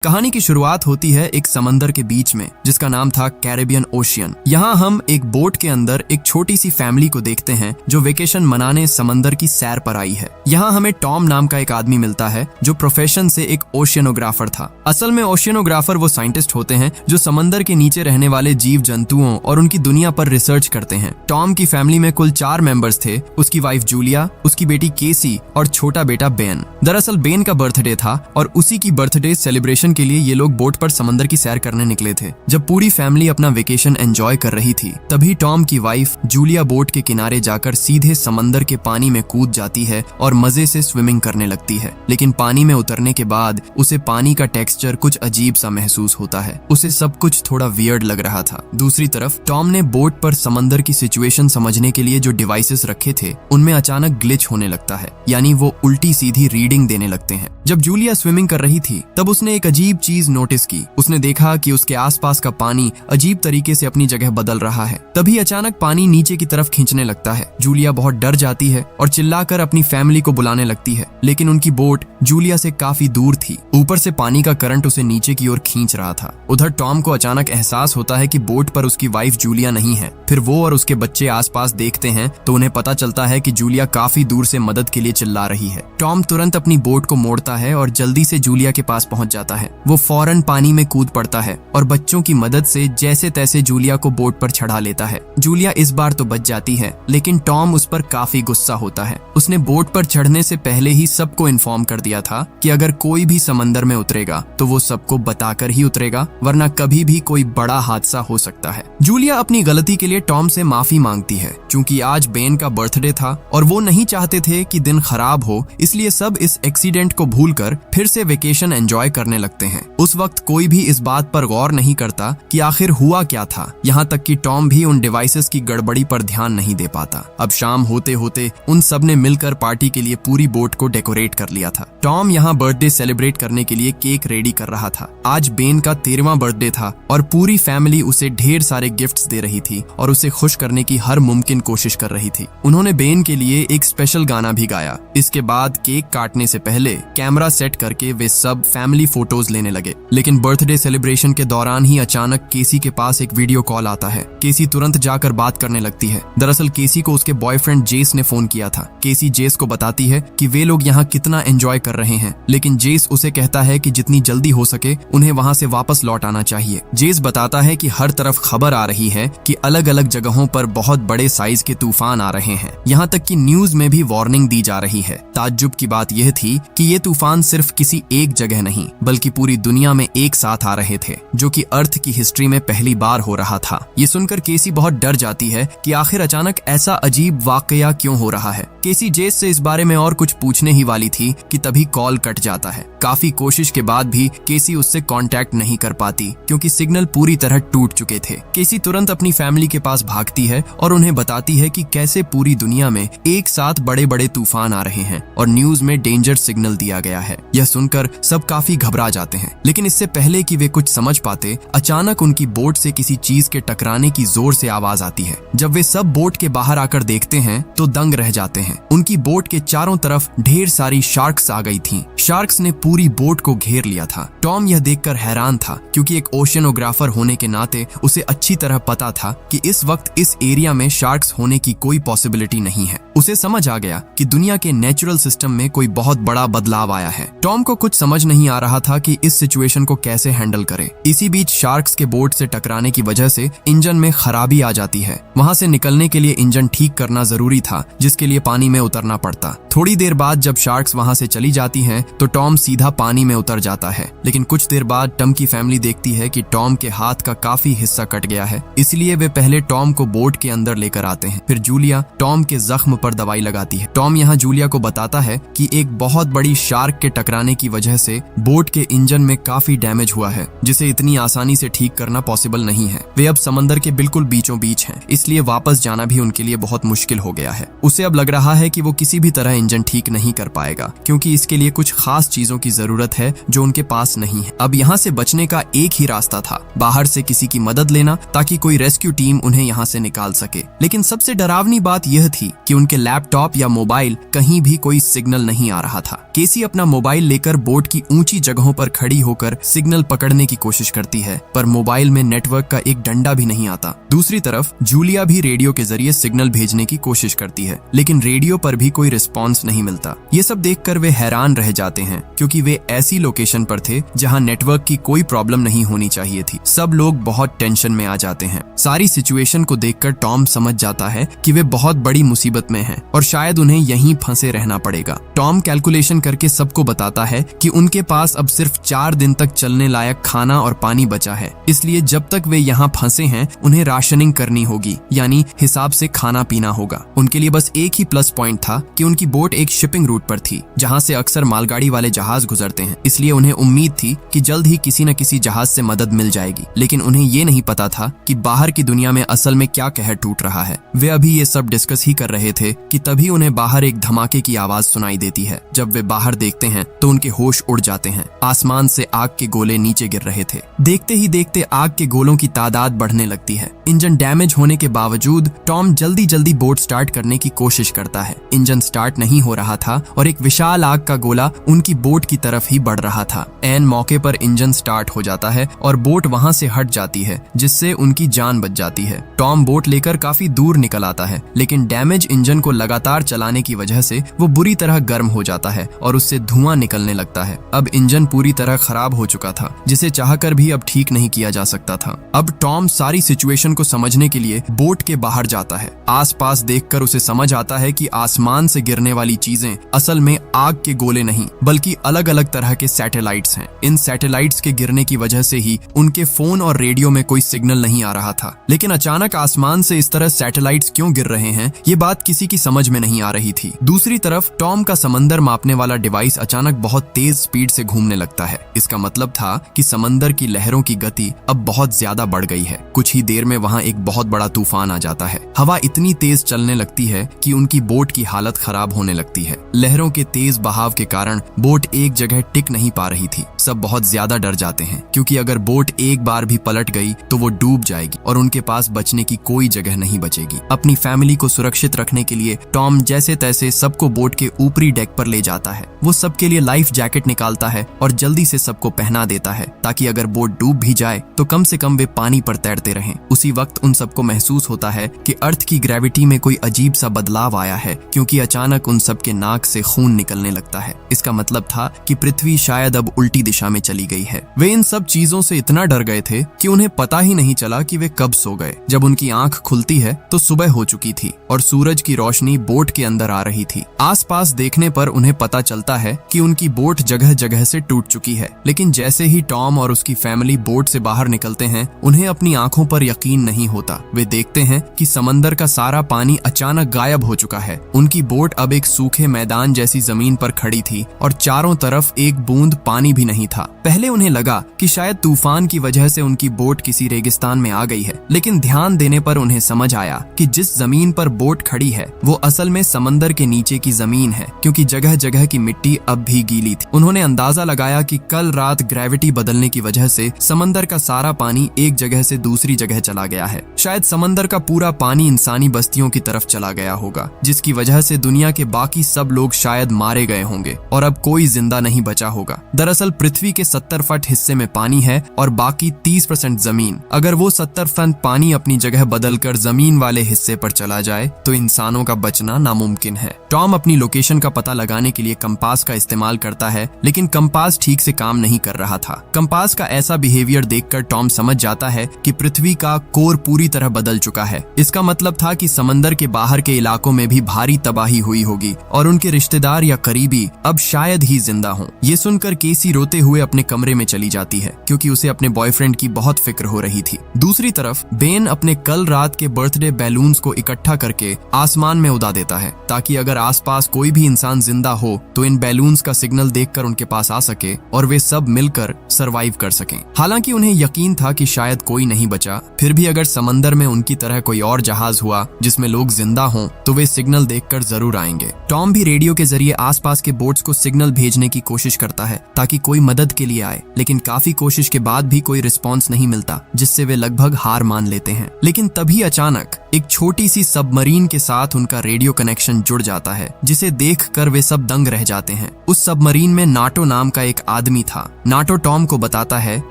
कहानी की शुरुआत होती है एक समंदर के बीच में जिसका नाम था कैरेबियन ओशियन। यहाँ हम एक बोट के अंदर एक छोटी सी फैमिली को देखते हैं जो वेकेशन मनाने समंदर की सैर पर आई है। यहाँ हमें टॉम नाम का एक आदमी मिलता है जो प्रोफेशन से एक ओशियनोग्राफर था। असल में ओशियनोग्राफर वो साइंटिस्ट होते हैं जो समंदर के नीचे रहने वाले जीव जंतुओं और उनकी दुनिया पर रिसर्च करते हैं। टॉम की फैमिली में कुल 4 मेंबर्स थे, उसकी वाइफ जूलिया, उसकी बेटी केसी और छोटा बेटा बेन। दरअसल बेन का बर्थडे था और उसी की बर्थडे सेलिब्रेशन के लिए ये लोग बोट पर समंदर की सैर करने निकले थे। जब पूरी फैमिली अपना वेकेशन एंजॉय कर रही थी तभी टॉम की वाइफ जूलिया बोट के किनारे जाकर सीधे समंदर के पानी में कूद जाती है और मजे से स्विमिंग करने लगती है। लेकिन पानी में उतरने के बाद उसे पानी का टेक्सचर कुछ अजीब सा महसूस होता है। उसे सब कुछ थोड़ा वियर्ड लग रहा था। दूसरी तरफ टॉम ने बोट पर समंदर की सिचुएशन समझने के लिए जो डिवाइसेस रखे थे उनमें अचानक ग्लिच होने लगता है, यानी वो उल्टी सीधी रीडिंग देने लगते हैं। जब जूलिया स्विमिंग कर रही थी तब उसने एक अजीब चीज नोटिस की। उसने देखा कि उसके आसपास का पानी अजीब तरीके से अपनी जगह बदल रहा है। तभी अचानक पानी नीचे की तरफ खींचने लगता है। जूलिया बहुत डर जाती है और चिल्लाकर अपनी फैमिली को बुलाने लगती है, लेकिन उनकी बोट जूलिया से काफी दूर थी। ऊपर से पानी का करंट उसे नीचे की ओर खींच रहा था। उधर टॉम को अचानक एहसास होता है कि बोट पर उसकी वाइफ जूलिया नहीं है। फिर वो और उसके बच्चे आसपास देखते हैं तो उन्हें पता चलता है कि जूलिया काफी दूर से मदद के लिए चिल्ला रही है। टॉम तुरंत अपनी बोट को मोड़ता है और जल्दी से जूलिया के पास पहुंच जाता है। वो फौरन पानी में कूद पड़ता है और बच्चों की मदद से जैसे तैसे जूलिया को बोट पर चढ़ा लेता है। जूलिया इस बार तो बच जाती है, लेकिन टॉम उस पर काफी गुस्सा होता है। उसने बोट पर चढ़ने से पहले ही सबको इन्फॉर्म कर दिया था कि अगर कोई भी समंदर में उतरेगा तो वो सबको बताकर ही उतरेगा, वरना कभी भी कोई बड़ा हादसा हो सकता है। जूलिया अपनी गलती के लिए टॉम से माफी मांगती है क्योंकि आज बेन का बर्थडे था और वो नहीं चाहते थे कि दिन खराब हो, इसलिए सब इस एक्सीडेंट को भूलकर फिर से वेकेशन एंजॉय करने लगते हैं। उस वक्त कोई भी इस बात पर गौर नहीं करता कि आखिर हुआ क्या था, यहाँ तक कि टॉम भी उन डिवाइसेस की गड़बड़ी पर ध्यान नहीं दे पाता। अब शाम होते होते उन सब ने मिलकर पार्टी के लिए पूरी बोट को डेकोरेट कर लिया था। टॉम यहाँ बर्थडे सेलिब्रेट करने के लिए केक रेडी कर रहा था। आज बेन का 13वां बर्थडे था और पूरी फैमिली उसे ढेर सारे गिफ्ट्स दे रही थी और उसे खुश करने की हर मुमकिन कोशिश कर रही थी। उन्होंने बेन के लिए एक स्पेशल गाना भी गाया। इसके बाद केक काटने से पहले कैमरा सेट करके वे सब फैमिली फोटोज लेने लगे। लेकिन बर्थडे सेलिब्रेशन के दौरान ही अचानक केसी के पास एक वीडियो कॉल आता है। केसी तुरंत जाकर बात करने लगती है। दरअसल केसी को उसके बॉयफ्रेंड जेस ने फोन किया था। केसी जेस को बताती है कि वे लोग यहाँ कितना एंजॉय कर रहे हैं, लेकिन जेस उसे कहता है कि जितनी जल्दी हो सके उन्हें वहाँ से वापस लौट आना चाहिए। जेस बताता है कि हर तरफ खबर आ रही है कि अलग अलग जगहों पर बहुत बड़े साइज के तूफान आ रहे हैं। यहाँ तक कि न्यूज में भी वार्निंग दी जा रही है। ताज्जुब की बात यह थी कि ये तूफान सिर्फ किसी एक जगह नहीं बल्कि पूरी दुनिया में एक साथ आ रहे थे, जो कि अर्थ की हिस्ट्री में पहली बार हो रहा था। ये सुनकर केसी बहुत डर जाती है कि आखिर अचानक ऐसा अजीब वाकया क्यों हो रहा है। केसी जेस से इस बारे में और कुछ पूछने ही वाली थी कि तभी कॉल कट जाता है। काफी कोशिश के बाद भी केसी उससे कांटेक्ट नहीं कर पाती क्योंकि सिग्नल पूरी तरह टूट चुके थे। केसी तुरंत अपनी फैमिली के पास भागती है और उन्हें बताती है कि कैसे पूरी दुनिया में एक साथ बड़े बड़े तूफान आ रहे हैं और न्यूज में डेंजर सिग्नल दिया गया है। यह सुनकर सब काफी घबरा जाते हैं, लेकिन इससे पहले कि वे कुछ समझ पाते अचानक उनकी बोट से किसी चीज के टकराने की जोर से आवाज आती है। जब वे सब बोट के बाहर आकर देखते हैं तो दंग रह जाते हैं। उनकी बोट के चारों तरफ ढेर सारी शार्क्स आ गई थीं। शार्क्स ने पूरी बोट को घेर लिया था। टॉम यह देखकर हैरान था क्योंकि एक ओशियनोग्राफर होने के नाते उसे अच्छी तरह पता था कि इस वक्त इस एरिया में शार्क्स होने की कोई पॉसिबिलिटी नहीं है। उसे समझ आ गया कि दुनिया के नेचुरल सिस्टम में कोई बहुत बड़ा बदलाव आया है। टॉम को कुछ समझ नहीं आ रहा था कि इस सिचुएशन को कैसे हैंडल करे। इसी बीच शार्क्स के बोट से टकराने की वजह से इंजन में खराबी आ जाती है। वहां से निकलने के लिए इंजन ठीक करना जरूरी था, जिसके लिए पानी में उतरना पड़ता। थोड़ी देर बाद जब शार्क्स वहां से चली जाती हैं, तो टॉम सीधा पानी में उतर जाता है। लेकिन कुछ देर बाद टॉम की फैमिली देखती है कि टॉम के हाथ का काफी हिस्सा कट गया है, इसलिए वे पहले टॉम को बोट के अंदर लेकर आते हैं। फिर जूलिया टॉम के जख्म पर दवाई लगाती है। टॉम यहाँ जूलिया को बताता है कि एक बहुत बड़ी शार्क के टकराने की वजह से बोट के इंजन में काफी डैमेज हुआ है, जिसे इतनी आसानी से ठीक करना पॉसिबल नहीं है। वे अब समंदर के बिल्कुल बीचों बीच हैं, इसलिए वापस जाना भी उनके लिए बहुत मुश्किल हो गया है। उसे अब लग रहा है कि वो किसी भी तरह इंजन ठीक नहीं कर पाएगा क्योंकि इसके लिए कुछ खास चीजों की जरूरत है जो उनके पास नहीं है। अब यहाँ से बचने का एक ही रास्ता था, बाहर से किसी की मदद लेना ताकि कोई रेस्क्यू टीम उन्हें यहाँ से निकाल सके। लेकिन सबसे डरावनी बात यह थी कि उनके लैपटॉप या मोबाइल कहीं भी कोई सिग्नल नहीं आ रहा था। केसी अपना मोबाइल लेकर बोट की ऊंची जगहों पर पर खड़ी होकर सिग्नल पकड़ने की कोशिश करती है, पर मोबाइल में नेटवर्क का एक डंडा भी नहीं आता। दूसरी तरफ जूलिया भी रेडियो के जरिए सिग्नल भेजने की कोशिश करती है, लेकिन रेडियो पर भी कोई रिस्पॉन्स नहीं मिलता। ये सब देखकर वे हैरान रह जाते हैं, क्योंकि वे ऐसी लोकेशन पर थे जहां नेटवर्क की कोई प्रॉब्लम नहीं होनी चाहिए थी। सब लोग बहुत टेंशन में आ जाते हैं। सारी सिचुएशन को देखकर टॉम समझ जाता है कि वे बहुत बड़ी मुसीबत में हैं और शायद उन्हें यहीं फंसे रहना पड़ेगा। टॉम कैलकुलेशन करके सबको बताता है कि उनके पास अब सिर्फ 4 दिन तक चलने लायक खाना और पानी बचा है, इसलिए जब तक वे यहाँ फंसे हैं उन्हें राशनिंग करनी होगी, यानी हिसाब से खाना पीना होगा। उनके लिए बस एक ही प्लस पॉइंट था कि उनकी बोट एक शिपिंग रूट पर थी, जहाँ से अक्सर मालगाड़ी वाले जहाज गुजरते हैं, इसलिए उन्हें उम्मीद थी कि जल्द ही किसी न किसी जहाज से मदद मिल जाएगी। लेकिन उन्हें ये नहीं पता था कि बाहर की दुनिया में असल में क्या कहर टूट रहा है। वे अभी ये सब डिस्कस ही कर रहे थे कि तभी उन्हें बाहर एक धमाके की आवाज सुनाई देती है। जब वे बाहर देखते हैं तो उनके होश उड़ जाते हैं। आसमान से आग के गोले नीचे गिर रहे थे। देखते ही देखते आग के गोलों की तादाद बढ़ने लगती है। इंजन डैमेज होने के बावजूद टॉम जल्दी जल्दी बोट स्टार्ट करने की कोशिश करता है। इंजन स्टार्ट नहीं हो रहा था और एक विशाल आग का गोला उनकी बोट की तरफ ही बढ़ रहा था। ऐन मौके पर इंजन स्टार्ट हो जाता है और बोट वहां से हट जाती है, जिससे उनकी जान बच जाती है। टॉम बोट लेकर काफी दूर निकल आता है, लेकिन डैमेज इंजन को लगातार चलाने की वजह से वो बुरी तरह गर्म हो जाता है और उससे धुआं निकलने लगता है। अब इंजन पूरी तरह खराब हो चुका था, जिसे चाहकर भी अब ठीक नहीं किया जा सकता था। अब टॉम सारी सिचुएशन को समझने के लिए बोट के बाहर जाता है। आसपास देखकर उसे समझ आता है कि आसमान से गिरने वाली चीजें असल में आग के गोले नहीं, बल्कि अलग अलग तरह के सैटेलाइट्स हैं। इन सैटेलाइट्स के गिरने की वजह से ही उनके फोन और रेडियो में कोई सिग्नल नहीं आ रहा था। लेकिन अचानक आसमान से इस तरह सैटेलाइट्स क्यों गिर रहे हैं, ये बात किसी की समझ में नहीं आ रही थी। दूसरी तरफ टॉम का समंदर मापने वाला डिवाइस अचानक बहुत तेज स्पीड से घूमने लगता है। इसका मतलब था कि समंदर की लहरों की गति अब बहुत ज्यादा बढ़ गई है। कुछ ही देर में वहाँ एक बहुत बड़ा तूफान आ जाता है। हवा इतनी तेज चलने लगती है कि उनकी बोट की हालत खराब होने लगती है। लहरों के तेज बहाव के कारण बोट एक जगह टिक नहीं पा रही थी। सब बहुत ज्यादा डर जाते हैं, क्योंकि अगर बोट एक बार भी पलट गई तो वो डूब जाएगी और उनके पास बचने की कोई जगह नहीं बचेगी। अपनी फैमिली को सुरक्षित रखने के लिए टॉम जैसे तैसे सबको बोट के ऊपरी डेक पर ले जाता है। वो सबके लिए लाइफ जैकेट निकालता है और जल्दी से सबको पहना देता है, ताकि अगर बोट डूब भी जाए तो कम से कम वे पानी पर तैरते रहें। उसी वक्त उन सबको महसूस होता है कि अर्थ की ग्रेविटी में कोई अजीब सा बदलाव आया है, क्योंकि अचानक उन सबके नाक से खून निकलने लगता है। इसका मतलब था कि पृथ्वी शायद अब उल्टी दिशा में चली गई है। वे इन सब चीजों से इतना डर गए थे कि उन्हें पता ही नहीं चला कि वे कब सो गए। जब उनकी आंख खुलती है तो सुबह हो चुकी थी और सूरज की रोशनी बोट के अंदर आ रही थी। आसपास देखने पर उन्हें पता चलता है कि उनकी बोट जगह जगह से टूट चुकी है। लेकिन जैसे ही टॉम और उसकी फैमिली बोट से बाहर निकलते हैं, उन्हें अपनी आंखों पर यकीन नहीं होता। वे देखते हैं कि समंदर का सारा पानी अचानक गायब हो चुका है। उनकी बोट अब एक सूखे मैदान जैसी जमीन पर खड़ी थी और चारों तरफ एक बूंद पानी भी नहीं था। पहले उन्हें लगा कि शायद तूफान की वजह से उनकी बोट किसी रेगिस्तान में आ गई है, लेकिन ध्यान देने पर उन्हें समझ आया कि जिस जमीन पर बोट खड़ी है वो असल में समंदर के नीचे की जमीन है, क्योंकि जगह जगह की मिट्टी अब भी गीली थी। उन्होंने अंदाजा लगाया कि कल रात ग्रेविटी बदलने की वजह से समंदर का सारा पानी एक जगह से दूसरी जगह चला गया है। शायद समंदर का पूरा पानी इंसानी बस्तियों की तरफ चला गया होगा, जिसकी वजह से दुनिया के बाकी सब लोग शायद मारे गए होंगे और अब कोई जिंदा नहीं बचा होगा। दरअसल पृथ्वी के 70 फुट हिस्से में पानी है और बाकी 30% जमीन। अगर वो 70 फुट पानी अपनी जगह बदलकर जमीन वाले हिस्से पर चला जाए तो इंसानों का बचना नामुमकिन है। टॉम अपनी लोकेशन का पता लगाने के लिए कंपास का इस्तेमाल करता है, लेकिन कंपास ठीक से काम नहीं कर रहा था। कंपास का ऐसा बिहेवियर देखकर टॉम समझ जाता है कि पृथ्वी का कोर पूरी तरह बदल चुका है। इसका मतलब था कि समंदर के बाहर के इलाकों में भी भारी तबाही हुई होगी और उनके रिश्तेदार या करीबी अब शायद ही जिंदा हों। ये सुनकर केसी रोते हुए अपने कमरे में चली जाती है, क्योंकि उसे अपने बॉयफ्रेंड की बहुत फिक्र हो रही थी। दूसरी तरफ बेन अपने कल रात के बर्थडे बैलून्स को इकट्ठा करके आसमान में उड़ा देता है, ताकि अगर आसपास कोई भी इंसान जिंदा हो तो इन बैलून्स का सिग्नल देखकर उनके पास आ सके और वे सब मिलकर सरवाइव कर सकें। हालांकि उन्हें यकीन था कि शायद कोई नहीं बचा, फिर भी अगर समंदर में उनकी तरह कोई और जहाज हुआ जिसमें लोग जिंदा हों तो वे सिग्नल देखकर जरूर आएंगे। टॉम भी रेडियो के जरिए आसपास के बोट्स को सिग्नल भेजने की कोशिश करता है ताकि कोई मदद के लिए आए, लेकिन काफी कोशिश के बाद भी कोई रिस्पॉन्स नहीं मिलता, जिससे वे लगभग हार मान लेते हैं। लेकिन तभी अचानक एक छोटी सी सबमरीन के साथ उनका रेडियो कनेक्शन जुड़ जाता है, जिसे देखकर वे सब दंग रह जाते हैं। उस सबमरीन में नाटो नाम का एक आदमी था। नाटो टॉम को बताता है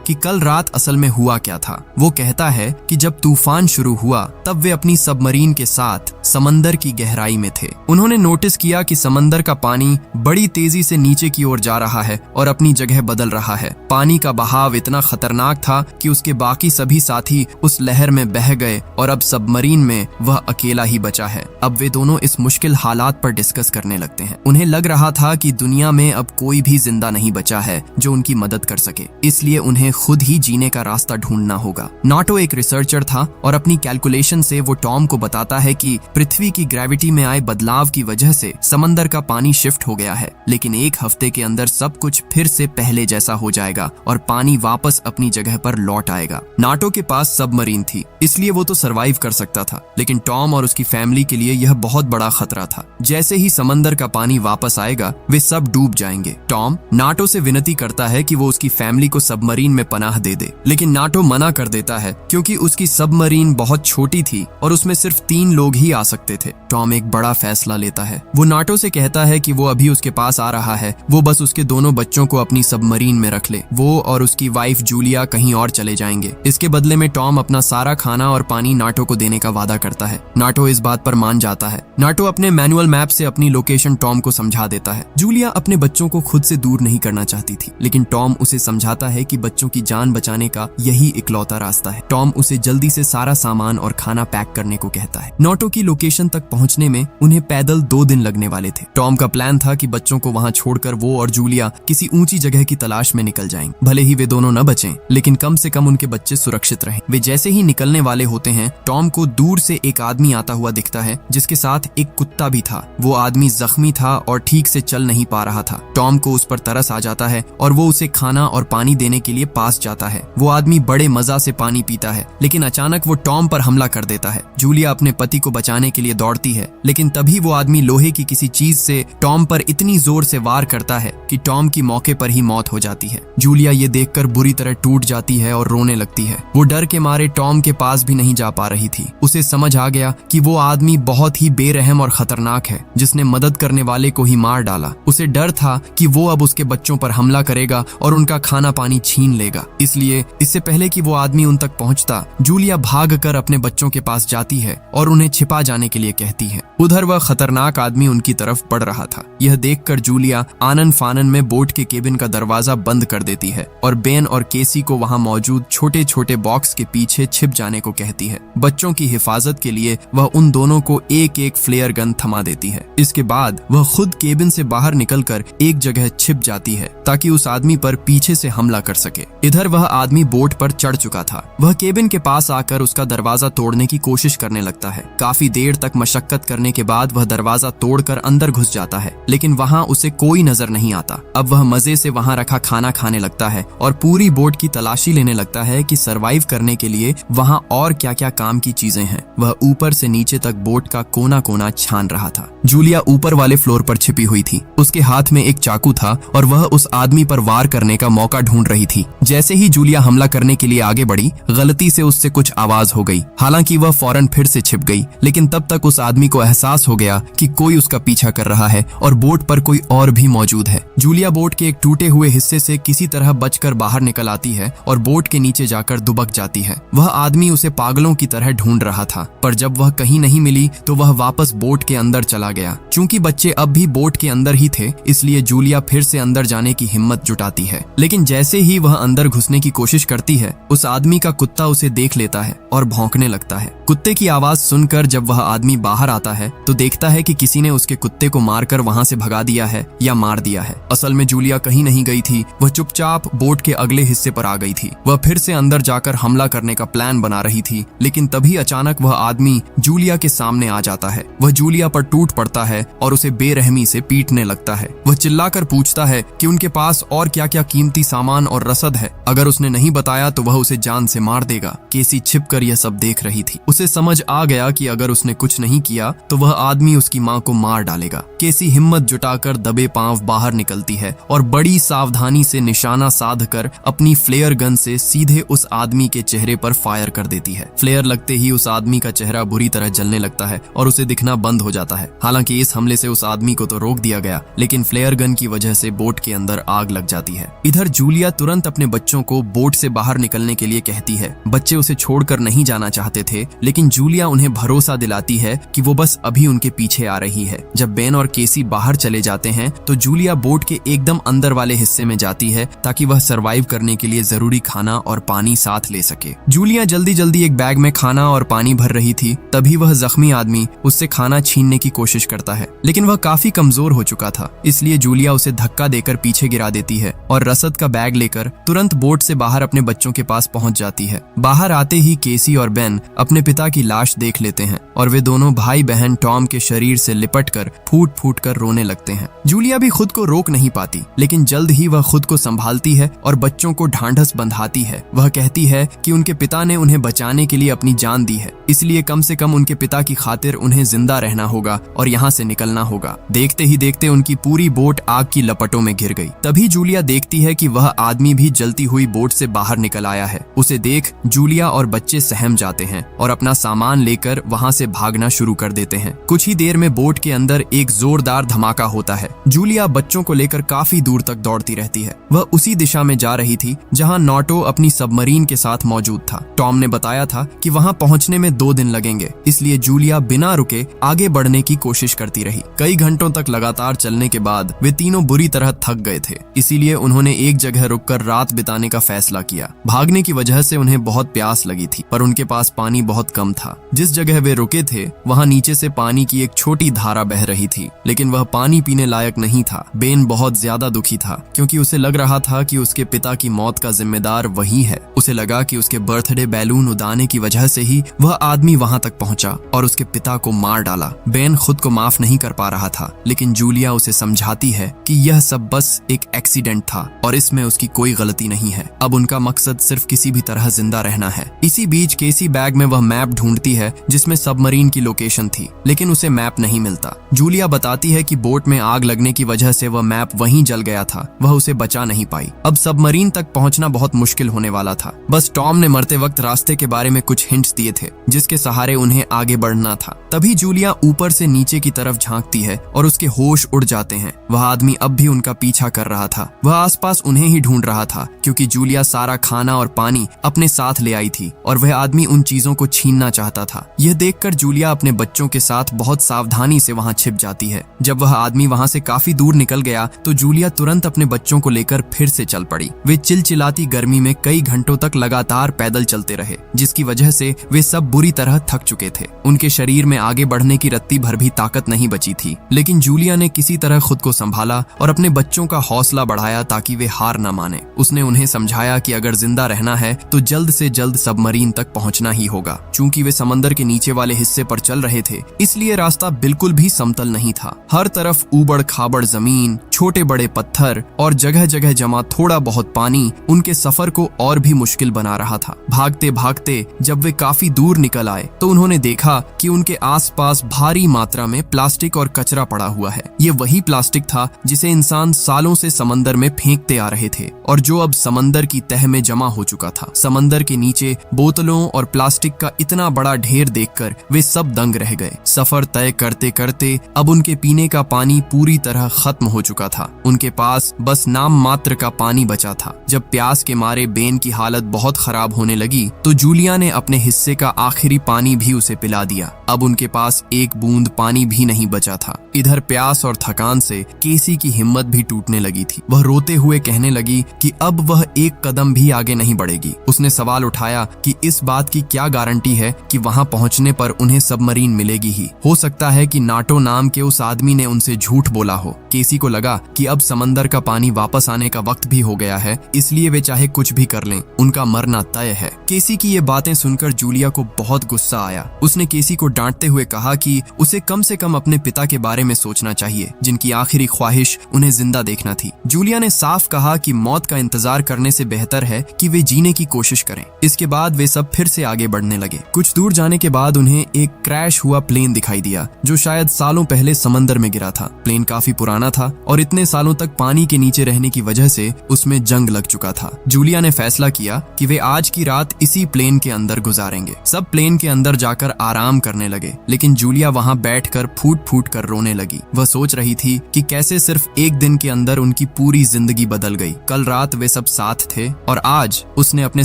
कि कल रात असल में हुआ क्या था। वो कहता है कि जब तूफान शुरू हुआ तब वे अपनी सबमरीन के साथ समंदर की गहराई में थे। उन्होंने नोटिस किया कि समंदर का पानी बड़ी तेजी से नीचे की ओर जा रहा है और अपनी जगह बदल रहा है। पानी का बहाव इतना खतरनाक था कि उसके बाकी सभी साथी उस लहर में बह गए और अब सबमरीन में वह अकेला ही बचा है। अब वे दोनों इस मुश्किल हालात पर डिस्कस करने लगते हैं। उन्हें लग रहा था कि दुनिया में अब कोई भी जिंदा नहीं बचा है जो उनकी मदद कर सके, इसलिए उन्हें खुद ही जीने का रास्ता ढूंढना होगा। नाटो एक रिसर्चर था और अपनी कैलकुलेशन से वो टॉम को बताता है कि पृथ्वी की ग्रेविटी में आए बदलाव की वजह से समंदर का पानी शिफ्ट हो गया है, लेकिन एक हफ्ते के अंदर सब कुछ फिर से पहले जैसा हो जाएगा और पानी वापस अपनी जगह पर लौट आएगा। नाटो के पास सबमरीन थी, इसलिए वो तो सरवाइव कर सकता था, लेकिन टॉम और उसकी फैमिली के लिए यह बहुत बड़ा खतरा था। जैसे ही समंदर का पानी वापस आएगा वे सब डूब जाएंगे। टॉम नाटो से विनती करता है कि वो उसकी फैमिली को सबमरीन में पनाह दे दे, लेकिन नाटो मना कर देता है क्योंकि उसकी सबमरीन बहुत छोटी थी और उसमें सिर्फ 3 लोग ही आ सकते थे। टॉम एक बड़ा फैसला लेता है। वो नाटो से कहता है कि वो अभी उसके पास आ रहा है, वो बस उसके दोनों बच्चों को अपनी सबमरीन में रख ले। वो और उसकी वाइफ जूलिया कहीं और चले जाएंगे। इसके बदले में टॉम अपना सारा खाना और पानी नाटो को देने का वादा करता है। नाटो इस बात पर मान जाता है। नाटो अपने मैनुअल मैप से अपनी लोकेशन टॉम को समझा देता है। जूलिया अपने बच्चों को खुद से दूर नहीं करना चाहती थी, लेकिन टॉम उसे समझाता है कि बच्चों की जान बचाने का यही इकलौता रास्ता है। टॉम उसे जल्दी से सारा सामान और खाना पैक करने को कहता है। नाटो की लोकेशन तक पहुंचने में उन्हें पैदल 2 दिन लगने वाले थे। टॉम का प्लान था कि बच्चों को वहां छोड़कर वो और जूलिया किसी ऊंची जगह की तलाश में निकल जाएंगे। भले ही वे दोनों न बचें, लेकिन कम से कम उनके बच्चे सुरक्षित रहें। वे जैसे ही निकलने वाले होते हैं, टॉम को दूर से एक आदमी आता हुआ दिखता है जिसके साथ एक कुत्ता भी था। वो आदमी जख्मी था और ठीक से चल नहीं पा रहा था। टॉम को उस पर तरस आ जाता है और वो उसे खाना और पानी देने के लिए पास जाता है। वो आदमी बड़े मजा से पानी पीता है, लेकिन अचानक वो टॉम पर हमला कर देता है। जूलिया अपने पति को बचाने के लिए दौड़ती है, लेकिन तभी वो आदमी लोहे की किसी चीज से टॉम पर इतनी जोर से वार करता है कि टॉम की मौके पर ही मौत हो जाती है। जूलिया ये देखकर बुरी तरह टूट जाती है और रोने लगती है। वो डर के मारे टॉम के पास भी नहीं जा पा रही थी। उसे समझ आ गया कि वो आदमी बहुत ही बेरहम और खतरनाक है, जिसने मदद करने वाले को ही मार डाला। उसे डर था कि वो अब उसके बच्चों पर हमला करेगा और उनका खाना पानी छीन लेगा। इसलिए इससे पहले कि वो आदमी उन तक पहुंचता, जूलिया भागकर अपने बच्चों के पास जाती है और उन्हें छिपा जाने के लिए कहती है। उधर वह खतरनाक आदमी उनकी तरफ बढ़ रहा था। यह देखकर जूलिया आनन फानन में बोट के केबिन का दरवाजा बंद कर देती है और बेन और केसी को वहां मौजूद छोटे छोटे बॉक्स के पीछे छिप जाने को कहती है। बच्चों की हिफाजत के लिए वह उन दोनों को एक एक फ्लेयर गन थमा देती है। इसके बाद वह खुद केबिन से बाहर निकलकर एक जगह छिप जाती है ताकि उस आदमी पर पीछे से हमला कर सके। इधर वह आदमी बोट पर चढ़ चुका था। वह केबिन के पास आकर उसका दरवाजा तोड़ने की कोशिश करने लगता है। काफी देर तक मशक्कत करने के बाद वह दरवाजा तोड़कर अंदर घुस जाता है, लेकिन वहां उसे कोई नजर नहीं आता। अब वह मजे से वहां रखा खाना खाने लगता है और पूरी बोट की तलाशी लेने लगता है कि सरवाइव करने के लिए वहां और क्या क्या काम की चीजें हैं। वह ऊपर से नीचे तक बोट का कोना कोना छान रहा था। जूलिया ऊपर वाले फ्लोर पर छिपी हुई थी। उसके हाथ में एक चाकू था और वह उस आदमी पर वार करने का मौका ढूंढ रही थी। जैसे ही जूलिया हमला करने के लिए आगे बढ़ी, गलती से उससे कुछ आवाज हो गई। हालांकि वह फौरन फिर से छिप गई, लेकिन तब तक उस आदमी को एहसास हो गया कि कोई उसका पीछा कर रहा है और बोट पर कोई और भी मौजूद है। जूलिया बोट के एक टूटे हुए हिस्से से किसी तरह बचकर बाहर निकल आती है और बोट के नीचे जाकर दुबक जाती है। वह आदमी उसे पागलों की तरह ढूंढ रहा था, पर जब वह कहीं नहीं मिली तो वह वापस बोट के अंदर चला गया। चूंकि बच्चे अब भी बोट के अंदर ही थे, इसलिए जूलिया फिर से अंदर जाने की हिम्मत जुटाती है। लेकिन जैसे ही वह अंदर घुसने की कोशिश करती है, उस आदमी का कुत्ता उसे देख लेता है और भौंकने लगता है। कुत्ते की आवाज सुनकर जब वह आदमी बाहर आता है तो देखता है कि किसी ने उसके कुत्ते को मारकर वहां से भगा दिया है या मार दिया है। असल में जूलिया कहीं नहीं गई थी, वह चुपचाप बोट के अगले हिस्से पर आ गई थी। वह फिर से अंदर जाकर हमला करने का प्लान बना रही थी, लेकिन तभी अचानक वह आदमी जूलिया के सामने आ जाता है। वह जूलिया पर टूट पड़ता है और उसे बेरहमी से पीटने लगता है। वह चिल्लाकर पूछता है कि उनके पास और क्या क्या कीमती सामान और रसद है। अगर उसने नहीं बताया तो वह उसे जान से मार देगा। केसी छिपकर यह सब देख रही थी। उसे समझ आ गया कि अगर उसने कुछ नहीं किया तो वह आदमी उसकी मां को मार डालेगा। केसी हिम्मत जुटाकर दबे पांव बाहर निकलती है और बड़ी सावधानी से निशाना साधकर अपनी फ्लेयर गन से सीधे उस आदमी के चेहरे पर फायर कर देती है। फ्लेयर लगते ही उस आदमी का चेहरा बुरी तरह जलने लगता है और उसे दिखना बंद हो जाता है। हालांकि इस हमले से उस आदमी को तो रोक दिया गया, लेकिन फ्लेयर गन की वजह से बोट के अंदर आग लग जाती है। इधर जूलिया तुरंत अपने बच्चों को बोट से बाहर निकलने के लिए कहती है। बच्चे उसे छोड़कर नहीं जाना चाहते थे, लेकिन जूलिया उन्हें भरोसा दिलाती है कि वो बस अभी उनके पीछे आ रही है। जब बेन और केसी बाहर चले जाते हैं तो जूलिया बोट के एकदम अंदर वाले हिस्से में जाती है ताकि वह सरवाइव करने के लिए जरूरी खाना और पानी साथ ले सके। जूलिया जल्दी जल्दी एक बैग में खाना और पानी भर रही थी, तभी वह जख्मी आदमी उससे खाना छीनने की कोशिश करता है, लेकिन वह काफी कमजोर हो चुका था, इसलिए जूलिया उसे धक्का देकर पीछे गिरा देती है और रसद का बैग लेकर तुरंत बोट से बाहर अपने बच्चों के पास पहुंच जाती है। बाहर आते ही केसी और बेन अपने पिता की लाश देख लेते हैं और वे दोनों भाई बहन टॉम के शरीर से लिपटकर फूट फूट कर रोने लगते हैं। जूलिया भी खुद को रोक नहीं पाती, लेकिन जल्द ही वह खुद को संभालती है और बच्चों को ढांढस बंधाती है। वह कहती है कि उनके पिता ने उन्हें बचाने के लिए अपनी जान दी है, इसलिए कम से कम उनके पिता की खातिर उन्हें जिंदा रहना होगा और यहाँ से निकलना होगा। देखते ही देखते उनकी पूरी बोट आग की लपटों में घिर गई। तभी जूलिया देखती है कि वह आदमी भी जलती हुई बोट से बाहर निकल आया है। उसे देख जूलिया और बच्चे सहम जाते हैं और अपना सामान लेकर वहाँ से भागना शुरू कर देते हैं। कुछ ही देर में बोट के अंदर एक जोरदार धमाका होता है। जूलिया बच्चों को लेकर काफी दूर तक दौड़ती रहती है। वह उसी दिशा में जा रही थी जहाँ नॉटो अपनी सबमरीन के साथ मौजूद था। टॉम ने बताया था कि वहाँ पहुँचने में 2 दिन लगेंगे, इसलिए जूलिया बिना रुके आगे बढ़ने की कोशिश करती रही। कई घंटों तक लगातार चलने के बाद वे तीनों बुरी तरह थक गए थे, इसीलिए उन्होंने एक जगह रुककर रात बिताने का फैसला किया। भागने की वजह से उन्हें बहुत प्यास लगी थी, पर उनके पास पानी बहुत कम था। जिस जगह वे रुके थे वहाँ नीचे से पानी की एक छोटी धारा बह रही थी, लेकिन वह पानी पीने लायक नहीं था। बेन बहुत ज्यादा दुखी था क्योंकि उसे लग रहा था कि उसके पिता की मौत का जिम्मेदार वही है। उसे लगा कि उसके बर्थडे बैलून उड़ाने की वजह से ही वह आदमी वहाँ तक पहुँचा और उसके पिता को मार डाला। बेन खुद को माफ नहीं कर पा रहा था, लेकिन जूलिया उसे समझाती है कि यह सब बस एक एक्सीडेंट था और इसमें उसकी कोई गलती नहीं है। अब उनका मकसद सिर्फ किसी भी तरह जिंदा रहना है। इसी बीच केसी बैग में वह मैप ढूंढती है जिसमें सबमरीन की लोकेशन थी, लेकिन उसे मैप नहीं मिलता। जूलिया बताती है कि बोट में आग लगने की वजह से वह मैप वहीं जल गया था, वह उसे बचा नहीं पाई। अब सबमरीन तक पहुंचना बहुत मुश्किल होने वाला था। बस टॉम ने मरते वक्त रास्ते के बारे में कुछ हिंट्स दिए थे जिसके सहारे उन्हें आगे बढ़ना था। तभी जूलिया ऊपर से नीचे की तरफ झांकती है और उसके होश उड़ जाते हैं। वह आदमी अब भी उनका पीछा कर रहा था। वह आसपास उन्हें ही ढूंढ रहा था क्योंकि जूलिया सारा खाना और पानी अपने साथ ले आई थी और वह आदमी उन चीजों को छीनना चाहता था। यह देखकर जूलिया अपने बच्चों के साथ बहुत सावधानी से वहां छिप जाती है। जब वह आदमी वहां से काफी दूर निकल गया तो जूलिया तुरंत अपने बच्चों को लेकर फिर से चल पड़ी। वे चिलचिलाती गर्मी में कई घंटों तक लगातार पैदल चलते रहे, जिसकी वजह से वे सब बुरी तरह थक चुके थे। उनके शरीर में आगे बढ़ने की रत्ती भर भी ताकत नहीं बची थी, लेकिन जूलिया ने किसी तरह खुद को संभाला और अपने बच्चों का हौसला बढ़ाया ताकि वे हार न माने। उसने उन्हें समझाया कि अगर जिंदा रहना है तो जल्द से जल्द सबमरीन तक पहुंचना ही होगा। चूंकि वे समंदर के नीचे वाले हिस्से पर चल रहे थे, इसलिए रास्ता बिल्कुल भी समतल नहीं था। हर तरफ ऊबड़ खाबड़ जमीन, छोटे बड़े पत्थर और जगह जगह जमा थोड़ा बहुत पानी उनके सफर को और भी मुश्किल बना रहा था। भागते भागते जब वे काफी दूर निकल आए तो उन्होंने देखा कि उनके आसपास भारी मात्रा में प्लास्टिक और कचरा पड़ा हुआ है। ये वही प्लास्टिक था जिसे इंसान सालों से समंदर में फेंकते आ रहे थे और जो अब समंदर की तह में जमा हो चुका था। समंदर के नीचे बोतलों और प्लास्टिक का इतना बड़ा ढेर देखकर वे सब दंग रह गए। सफर तय करते करते अब उनके पीने का पानी पूरी तरह खत्म हो चुका था। उनके पास बस नाम मात्र का पानी बचा था। जब प्यास के मारे बेन की हालत बहुत खराब होने लगी तो जूलिया ने अपने हिस्से का आखिरी पानी भी उसे पिला दिया। अब उनके पास एक बूंद पानी भी नहीं बचा था। इधर प्यास और थकान से केसी की हिम्मत भी टूटने लगी थी। वह रोते हुए कहने लगी कि अब वह एक कदम भी आगे नहीं बढ़ेगी। उसने सवाल उठाया कि इस बात की क्या गारंटी है कि वहां पहुंचने पर उन्हें सबमरीन मिलेगी ही। हो सकता है कि नाटो नाम के उस आदमी ने उनसे झूठ बोला हो। केसी को लगा कि अब समंदर का पानी वापस आने का वक्त भी हो गया है, इसलिए वे चाहे कुछ भी कर लें, उनका मरना तय है। केसी की ये बातें सुनकर जूलिया को बहुत गुस्सा आया। उसने केसी को डांटते हुए कहा कि उसे कम से कम अपने पिता के बारे में सोचना चाहिए, जिनकी आखिरी ख्वाहिश उन्हें जिंदा देखना थी। जूलिया ने साफ कहा कि मौत का इंतजार करने से बेहतर है कि वे जीने की कोशिश करें। इसके बाद वे सब फिर से आगे बढ़ने लगे। कुछ दूर जाने के बाद उन्हें एक क्रैश हुआ प्लेन दिखाई दिया जो शायद सालों पहले समंदर में गिरा था। प्लेन काफी पुराना था और इतने सालों तक पानी के नीचे रहने की वजह से उसमें जंग लग चुका था। जूलिया ने फैसला किया कि वे आज की रात इसी प्लेन के अंदर गुजारेंगे। सब प्लेन के अंदर जाकर आराम करने लगे, लेकिन जूलिया वहां बैठकर फूट फूट कर रोने रोने लगी। वह सोच रही थी कि कैसे सिर्फ एक दिन के अंदर उनकी पूरी जिंदगी बदल गई। कल रात वे सब साथ थे और आज उसने अपने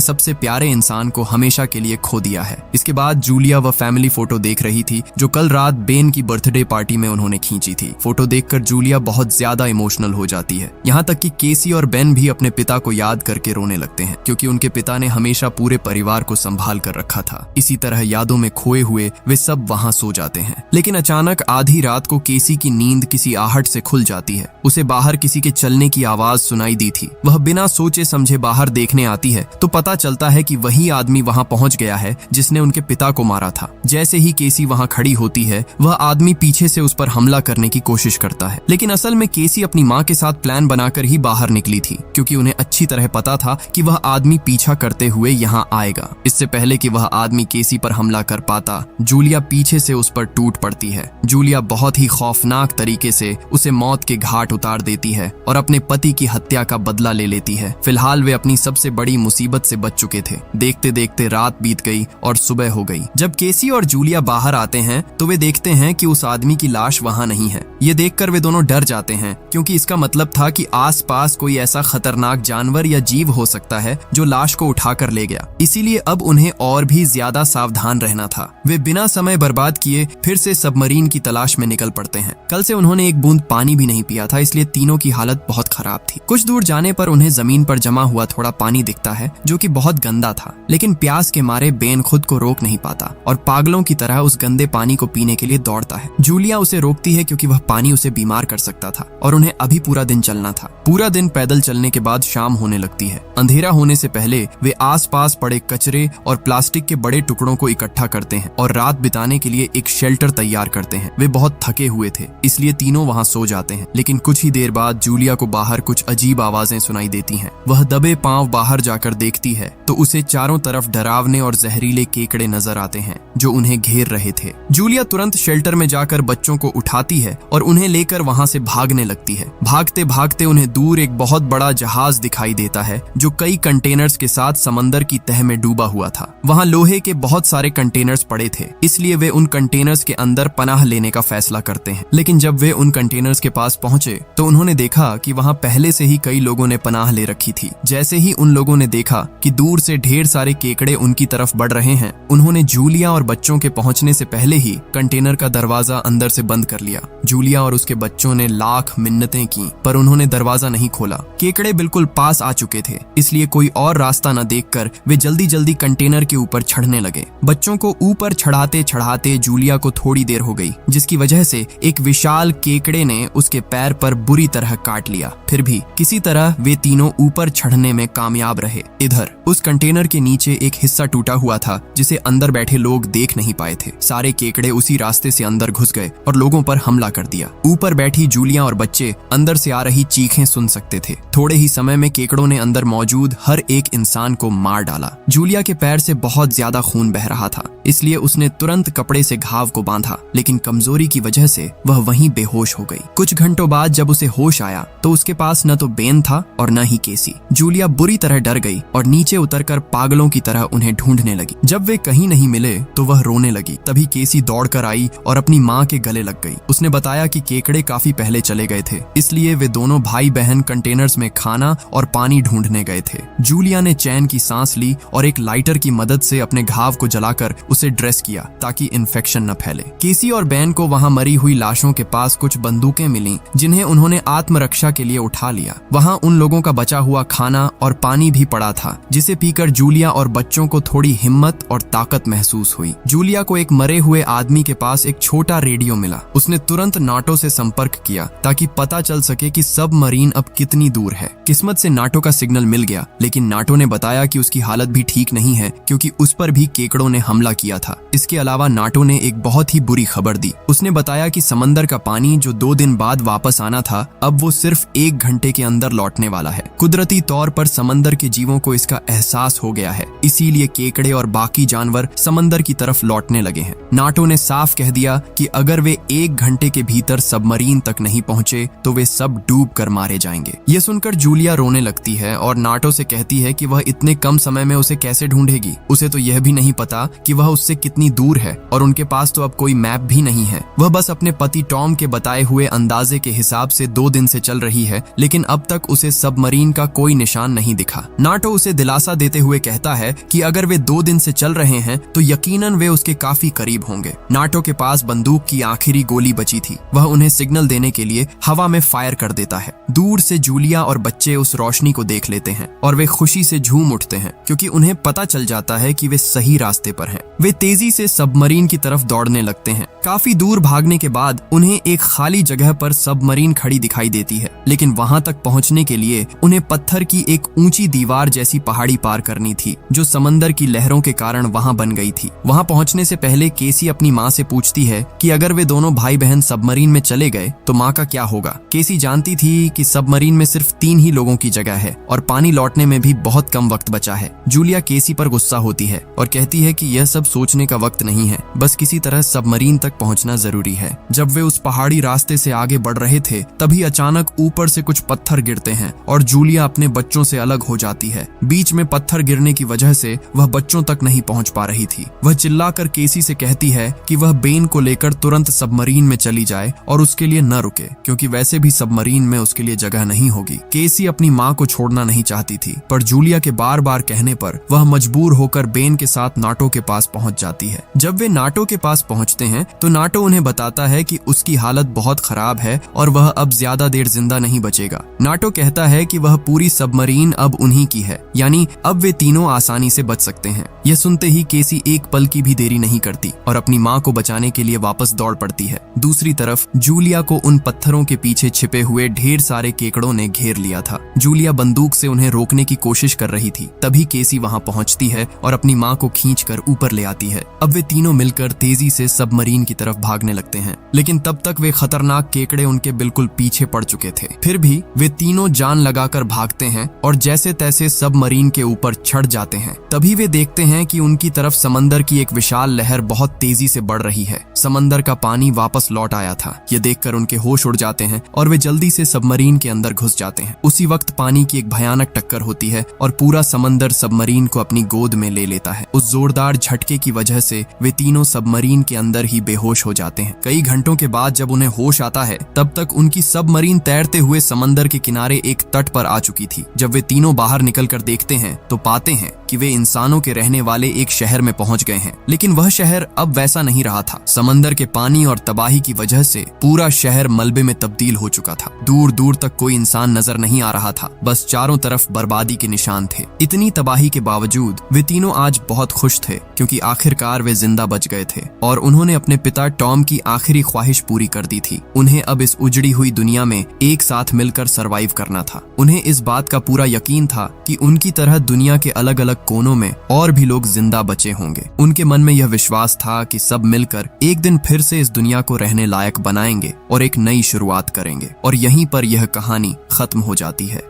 सबसे प्यारे इंसान को हमेशा के लिए खो दिया है। इसके बाद जूलिया वह फैमिली फोटो देख रही थी जो कल रात बेन की बर्थडे पार्टी में उन्होंने खींची थी। फोटो देखकर जूलिया बहुत ज्यादा इमोशनल हो जाती है, यहाँ तक कि केसी और बेन भी अपने पिता को याद करके रोने लगते हैं, क्योंकि उनके पिता ने हमेशा पूरे परिवार को संभाल कर रखा था। इसी तरह यादों में खोए हुए वे सब वहाँ सो जाते हैं। लेकिन अचानक आधी रात को केसी की नींद किसी आहट से खुल जाती है। उसे बाहर किसी के चलने की आवाज सुनाई दी थी। वह बिना सोचे समझे बाहर देखने आती है तो पता चलता है कि वही आदमी वहाँ पहुँच गया है जिसने उनके पिता को मारा था। जैसे ही केसी वहाँ खड़ी होती है, वह आदमी पीछे से उस पर हमला करने की कोशिश करता है। लेकिन असल में केसी अपनी माँ के साथ प्लान बनाकर ही बाहर निकली थी, क्योंकि उन्हें अच्छी तरह पता था कि वह आदमी पीछा करते हुए यहाँ आएगा। इससे पहले कि वह आदमी केसी पर हमला कर पाता, जूलिया पीछे से उस पर टूट पड़ती है। जूलिया बहुत ही खौफनाक तरीके से उसे मौत के घाट उतार देती है और अपने पति की हत्या का बदला ले लेती है। फिलहाल वे अपनी सबसे बड़ी मुसीबत से बच चुके थे। देखते देखते रात बीत गई और सुबह हो गई। जब केसी और जूलिया बाहर आते हैं तो वे देखते हैं कि उस आदमी की लाश वहाँ नहीं है। ये देखकर वे दोनों डर जाते हैं, क्योंकि इसका मतलब था कि आसपास कोई ऐसा खतरनाक जानवर या जीव हो सकता है जो लाश को उठाकर ले गया। इसीलिए अब उन्हें और भी ज्यादा सावधान रहना था। वे बिना समय बर्बाद किए फिर से सबमरीन की तलाश में निकल पड़ते हैं। कल से उन्होंने एक बूंद पानी भी नहीं पिया था, इसलिए तीनों की हालत बहुत खराब थी। कुछ दूर जाने पर उन्हें जमीन पर जमा हुआ थोड़ा पानी दिखता है जो कि बहुत गंदा था, लेकिन प्यास के मारे बेन खुद को रोक नहीं पाता और पागलों की तरह उस गंदे पानी को पीने के लिए दौड़ता है। जूलिया उसे रोकती है क्योंकि वह पानी उसे बीमार कर सकता था और उन्हें अभी पूरा दिन चलना था। पूरा दिन पैदल चलने के बाद शाम होने लगती है। अंधेरा होने से पहले वे आसपास पड़े कचरे और प्लास्टिक के बड़े टुकड़ों को इकट्ठा करते हैं और रात बिताने के लिए एक शेल्टर तैयार करते हैं। वे बहुत थके हुए थे, इसलिए तीनों वहाँ सो जाते हैं। लेकिन कुछ ही देर बाद जूलिया को बाहर कुछ अजीब आवाजें सुनाई देती हैं। वह दबे पांव बाहर जाकर देखती है तो उसे चारों तरफ डरावने और जहरीले केकड़े नजर आते हैं जो उन्हें घेर रहे थे। जूलिया तुरंत शेल्टर में जाकर बच्चों को उठाती है और उन्हें लेकर वहाँ से भागने लगती है। भागते भागते उन्हें दूर एक बहुत बड़ा जहाज दिखाई देता है जो कई कंटेनर्स के साथ समंदर की तह में डूबा हुआ था। वहाँ लोहे के बहुत सारे कंटेनर्स पड़े थे, इसलिए वे उन कंटेनर्स के अंदर पनाह लेने का फैसला करते हैं। लेकिन जब वे उन कंटेनर्स के पास पहुंचे तो उन्होंने देखा कि वहाँ पहले से ही कई लोगों ने पनाह ले रखी थी। जैसे ही उन लोगों ने देखा कि दूर से ढेर सारे केकड़े उनकी तरफ बढ़ रहे हैं, उन्होंने जूलिया और बच्चों के पहुंचने से पहले ही कंटेनर का दरवाजा अंदर से बंद कर लिया। जूलिया और उसके बच्चों ने लाख मिन्नतें की पर उन्होंने दरवाजा नहीं खोला। केकड़े बिल्कुल पास आ चुके थे, इसलिए कोई और रास्ता न देखकर वे जल्दी जल्दी कंटेनर के ऊपर चढ़ने लगे। बच्चों को ऊपर चढ़ाते चढ़ाते जूलिया को थोड़ी देर हो गई, जिसकी वजह से एक विशाल केकड़े ने उसके पैर पर बुरी तरह काट लिया। फिर भी किसी तरह वे तीनों ऊपर चढ़ने में कामयाब रहे। इधर उस कंटेनर के नीचे एक हिस्सा टूटा हुआ था जिसे अंदर बैठे लोग देख नहीं पाए थे। सारे केकड़े उसी रास्ते से अंदर घुस गए और लोगों पर हमला कर दिया। ऊपर बैठी जूलिया और बच्चे अंदर से आ रही चीखें सुन सकते थे। थोड़े ही समय में केकड़ों ने अंदर मौजूद हर एक इंसान को मार डाला। जूलिया के पैर से बहुत ज्यादा खून बह रहा था, इसलिए उसने तुरंत कपड़े से घाव को बांधा, लेकिन कमजोरी की वजह से वह वहीं बेहोश हो गई। कुछ घंटों बाद जब उसे होश आया तो उसके पास न तो बेन था और न ही केसी। जूलिया बुरी तरह डर गई और नीचे उतरकर पागलों की तरह उन्हें ढूंढने लगी। जब वे कहीं नहीं मिले तो वह रोने लगी। तभी केसी दौड़कर आई और अपनी माँ के गले लग गई। उसने बताया कि केकड़े काफी पहले चले गए थे, इसलिए वे दोनों भाई बहन कंटेनर्स में खाना और पानी ढूंढने गए थे। जूलिया ने चैन की सांस ली और एक लाइटर की मदद से अपने घाव को जलाकर उसे ड्रेस किया ताकि इन्फेक्शन न फैले। केसी और बेन को वहाँ मरी हुई लाशों के पास कुछ बंदूकें मिली जिन्हें उन्होंने आत्मरक्षा के लिए उठा लिया। वहाँ उन लोगों का बचा हुआ खाना और पानी भी पड़ा था, जिसे पीकर जूलिया और बच्चों को थोड़ी हिम्मत और ताकत महसूस हुई। जूलिया को एक मरे हुए आदमी के पास एक छोटा रेडियो मिला। उसने तुरंत नाटो से संपर्क किया ताकि पता चल सके कि सबमरीन अब कितनी दूर है। किस्मत से नाटो का सिग्नल मिल गया, लेकिन नाटो ने बताया कि उसकी हालत भी ठीक नहीं है क्योंकि उस पर भी केकड़ों ने हमला किया था। इसके अलावा नाटो ने एक बहुत ही बुरी खबर दी। उसने बताया कि समंदर का पानी जो 2 दिन बाद वापस आना था, अब वो सिर्फ 1 घंटे के अंदर लौटने वाला है। कुदरती तौर पर समंदर के जीवों को इसका एहसास हो गया है, इसीलिए केकड़े और बाकी जानवर समंदर की तरफ लौटने लगे हैं। नाटो ने साफ कह दिया कि अगर वे 1 घंटे के भीतर सबमरीन तक नहीं पहुंचे तो वे सब डूब कर मारे जाएंगे। ये सुनकर जूलिया रोने लगती है और नाटो से कहती है कि वह इतने कम समय में उसे कैसे ढूंढेगी। उसे तो यह भी नहीं पता कि वह उससे कितनी दूर है और उनके पास तो अब कोई मैप भी नहीं है। वह बस अपने पति टॉम के बताए हुए अंदाजे के हिसाब से 2 दिन से चल रही है, लेकिन अब तक उसे सबमरीन का कोई निशान नहीं दिखा। नाटो उसे दिलासा देते हुए कहता है कि अगर वे 2 दिन से चल रहे हैं तो यकीनन वे उसके काफी करीब होंगे। नाटो के पास बंदूक की आखिरी गोली बची थी। वह उन्हें सिग्नल देने के लिए हवा में फायर कर देता है। दूर से जूलिया और बच्चे उस रोशनी को देख लेते हैं और वे खुशी से झूम उठते हैं क्योंकि उन्हें पता चल जाता है कि वे सही रास्ते पर हैं। वे तेजी से सबमरीन की तरफ दौड़ने लगते हैं। काफी दूर भागने के बाद उन्हें एक खाली जगह पर सबमरीन खड़ी दिखाई देती है, लेकिन वहां तक पहुंचने के लिए उन्हें पत्थर की एक ऊंची दीवार जैसी पहाड़ी पार करनी थी जो समंदर की लहरों के कारण वहां बन गई थी। वहां पहुंचने से पहले केसी अपनी माँ से पूछती है कि अगर वे दोनों भाई बहन सबमरीन में चले गए तो माँ का क्या होगा। केसी जानती थी कि सबमरीन में सिर्फ 3 ही लोगों की जगह है और पानी लौटने में भी बहुत कम वक्त बचा है। जूलिया केसी पर गुस्सा होती है और कहती है कि यह सब सोचने का वक्त नहीं है, बस किसी तरह सबमरीन तक पहुंचना जरूरी है। जब वे उस पहाड़ी रास्ते से आगे बढ़ रहे थे तभी अचानक ऊपर से कुछ पत्थर गिरते हैं और जूलिया अपने बच्चों से अलग हो जाती है। बीच में पत्थर गिरने की वजह से वह बच्चों तक नहीं पहुंच पा रही थी। वह चिल्लाकर केसी से कहती है कि वह बेन को लेकर तुरंत सबमरीन में चली जाए और उसके लिए न रुके, क्योंकि वैसे भी सबमरीन में उसके लिए जगह नहीं होगी। केसी अपनी माँ को छोड़ना नहीं चाहती थी, पर जूलिया के बार बार कहने पर वह मजबूर होकर बेन के साथ नाटो के पास पहुंच जाती है। जब वे नाटो के पास पहुंचते हैं तो नाटो उन्हें बताता है कि उसकी हालत बहुत खराब है और वह अब ज्यादा देर जिंदा नहीं बचेगा। नाटो कहता है कि वह पूरी सबमरीन अब उन्हीं की है, यानी अब वे तीनों आसानी से बच सकते हैं। यह सुनते ही केसी एक पल की भी देरी नहीं करती और अपनी माँ को बचाने के लिए वापस दौड़ पड़ती है। दूसरी तरफ जूलिया को उन पत्थरों के पीछे छिपे हुए ढेर सारे केकड़ों ने घेर लिया था। जूलिया बंदूक से उन्हें रोकने की कोशिश कर रही थी, तभी केसी वहां पहुंचती है और अपनी माँ को खींचकर ऊपर ले आती है। अब वे तीनों मिलकर तेजी से सबमरीन की तरफ भागने लगते हैं, लेकिन तब तक वे खतरनाक केकड़े उनके बिल्कुल पीछे पड़ चुके थे। फिर भी वे तीनों जान लगाकर भागते हैं और जैसे तैसे सबमरीन के ऊपर चढ़ जाते हैं। तभी वे देखते हैं कि उनकी तरफ समंदर की एक विशाल लहर बहुत तेजी से बढ़ रही है। समंदर का पानी वापस लौट आया था। ये देखकर उनके होश उड़ जाते हैं और वे जल्दी से सबमरीन के अंदर घुस जाते हैं। उसी वक्त पानी की एक भयानक टक्कर होती है और पूरा समंदर सबमरीन को अपनी गोद में ले लेता है। उस जोरदार झटके की वजह से वे तीनों सबमरीन के अंदर ही बेहोश हो जाते हैं। कई घंटों के बाद जब उन्हें होश आता है तब तक उनकी सबमरीन तैरते हुए समंदर के किनारे एक तट पर आ चुकी थी। जब वे तीनों बाहर निकलकर देखते हैं तो पाते हैं कि वे इंसानों के रहने वाले एक शहर में पहुंच गए हैं, लेकिन वह शहर अब वैसा नहीं रहा था। समंदर के पानी और तबाही की वजह से पूरा शहर मलबे में तब्दील हो चुका था। दूर दूर तक कोई इंसान नजर नहीं आ रहा था, बस चारों तरफ बर्बादी के निशान थे। इतनी तबाही के बावजूद वे तीनों आज बहुत खुश थे, क्योंकि आखिरकार वे जिंदा बच गए थे और उन्होंने अपने पिता टॉम की आखिरी ख्वाहिश पूरी कर दी थी। उन्हें अब इस उजड़ी हुई दुनिया में एक साथ मिलकर सरवाइव करना था। उन्हें इस बात का पूरा यकीन था कि उनकी तरह दुनिया के अलग अलग कोनों में और भी लोग जिंदा बचे होंगे। उनके मन में यह विश्वास था कि सब मिलकर एक दिन फिर से इस दुनिया को रहने लायक बनाएंगे और एक नई शुरुआत करेंगे। और यहीं पर यह कहानी खत्म हो जाती है।